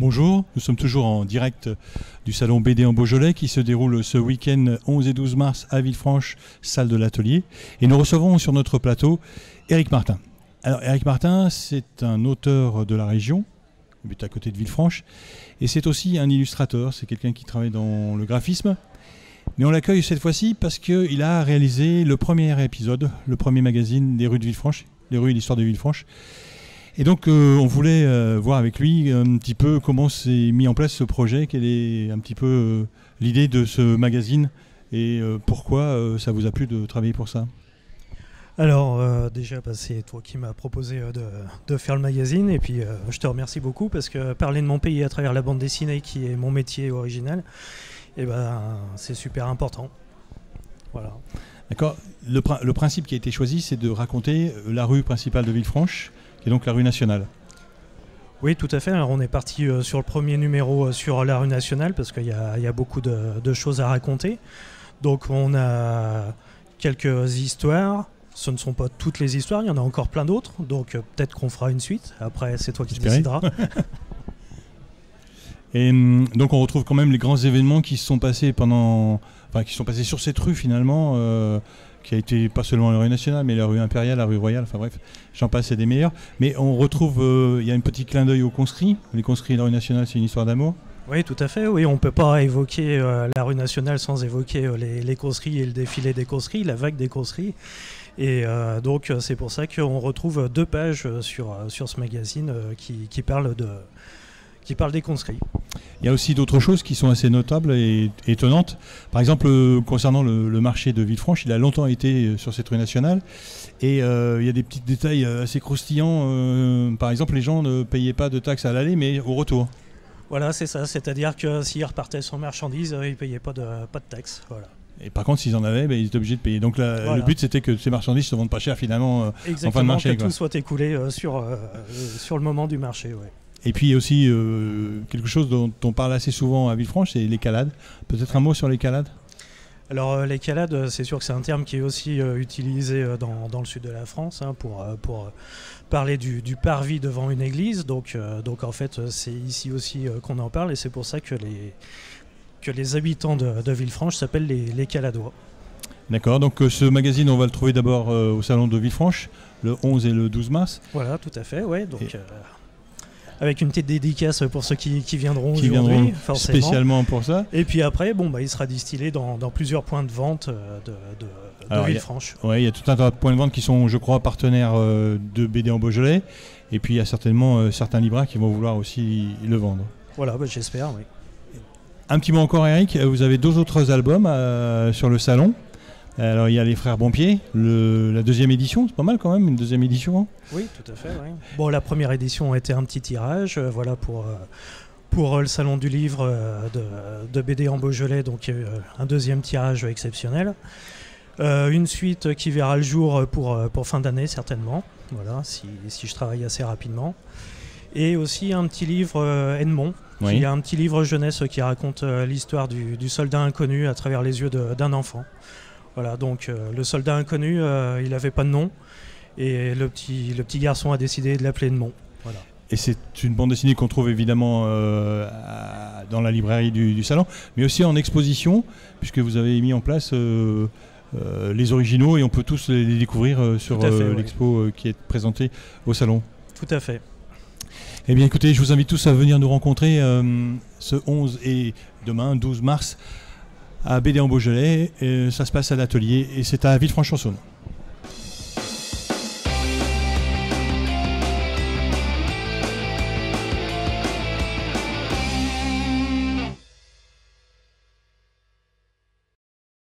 Bonjour, nous sommes toujours en direct du salon BD en Beaujolais qui se déroule ce week-end 11 et 12 mars à Villefranche, salle de l'Atelier. Et nous recevons sur notre plateau Éric Martin. Alors Éric Martin, c'est un auteur de la région, il habite à côté de Villefranche, et c'est aussi un illustrateur, c'est quelqu'un qui travaille dans le graphisme. Mais on l'accueille cette fois-ci parce qu'il a réalisé le premier épisode, le premier magazine des rues de Villefranche, les rues et l'histoire de Villefranche. Et donc on voulait voir avec lui un petit peu comment s'est mis en place ce projet, quelle est un petit peu l'idée de ce magazine et pourquoi ça vous a plu de travailler pour ça. Alors déjà c'est toi qui m'as proposé de faire le magazine et puis je te remercie beaucoup parce que parler de mon pays à travers la bande dessinée qui est mon métier original, et c'est super important. Voilà. D'accord. Le principe qui a été choisi, c'est de raconter la rue principale de Villefranche, qui est donc la rue nationale. Oui, tout à fait. Alors, on est parti sur le premier numéro sur la rue nationale parce qu'il y a beaucoup de choses à raconter. Donc on a quelques histoires. Ce ne sont pas toutes les histoires, il y en a encore plein d'autres. Donc peut-être qu'on fera une suite. Après, c'est toi qui décideras. Et donc on retrouve quand même les grands événements qui se sont passés qui sont passés sur cette rue finalement, qui a été pas seulement la rue nationale, mais la rue impériale, la rue royale, enfin bref, j'en passe, c'est des meilleurs. Mais on retrouve, il y a un petit clin d'œil aux conscrits. Les conscrits et la rue nationale, c'est une histoire d'amour. Oui, tout à fait. Oui, on ne peut pas évoquer la rue nationale sans évoquer les conscrits et le défilé des conscrits, la vague des conscrits. Et donc c'est pour ça qu'on retrouve 2 pages sur ce magazine qui parle des conscrits. Il y a aussi d'autres choses qui sont assez notables et étonnantes. Par exemple, concernant le marché de Villefranche, il a longtemps été sur cette rue nationale. Et il y a des petits détails assez croustillants. Par exemple, les gens ne payaient pas de taxes à l'aller, mais au retour. Voilà, c'est ça. C'est-à-dire que s'ils repartaient sans marchandises, ils ne payaient pas de taxes. Voilà. Et par contre, s'ils en avaient, ils étaient obligés de payer. Donc voilà. Le but, c'était que ces marchandises se vendent pas cher finalement en fin de marché. Que tout soit écoulé sur le moment du marché. Ouais. Et puis aussi, quelque chose dont on parle assez souvent à Villefranche, c'est l'escalade. Peut-être un mot sur l'escalade ? Alors l'escalade, c'est sûr que c'est un terme qui est aussi utilisé dans le sud de la France pour parler du parvis devant une église. Donc en fait, c'est ici aussi qu'on en parle et c'est pour ça que les habitants de Villefranche s'appellent les Caladois. D'accord, donc ce magazine, on va le trouver d'abord au salon de Villefranche, le 11 et le 12 mars. Voilà, tout à fait, ouais. Donc, avec une petite dédicace pour ceux qui viendront aujourd'hui, forcément. Spécialement pour ça. Et puis après, il sera distillé dans plusieurs points de vente de Villefranche. Il y a tout un tas de points de vente qui sont, je crois, partenaires de BD en Beaujolais. Et puis il y a certainement certains libraires qui vont vouloir aussi le vendre. Voilà, j'espère, oui. Un petit mot encore, Éric. Vous avez 2 autres albums sur le salon. Alors il y a les Frères Bompier, la 2e édition, c'est pas mal quand même, une 2e édition. Oui, tout à fait. Oui. Bon, la première édition a été un petit tirage, voilà pour le salon du livre de BD en Beaujolais, donc un 2e tirage exceptionnel. Une suite qui verra le jour pour fin d'année certainement, voilà, si je travaille assez rapidement. Et aussi un petit livre Edmond, qui est un petit livre jeunesse qui raconte l'histoire du soldat inconnu à travers les yeux d'un enfant. Voilà, donc le soldat inconnu, il n'avait pas de nom, et le petit garçon a décidé de l'appeler Edmond. Voilà. Et c'est une bande dessinée qu'on trouve évidemment dans la librairie du salon, mais aussi en exposition, puisque vous avez mis en place les originaux, et on peut tous les découvrir sur l'expo qui est présentée au salon. Tout à fait. Eh bien écoutez, je vous invite tous à venir nous rencontrer ce 11 et demain, 12 mars, à BD en Beaujolais. Ça se passe à l'atelier et c'est à Villefranche-sur-Saône.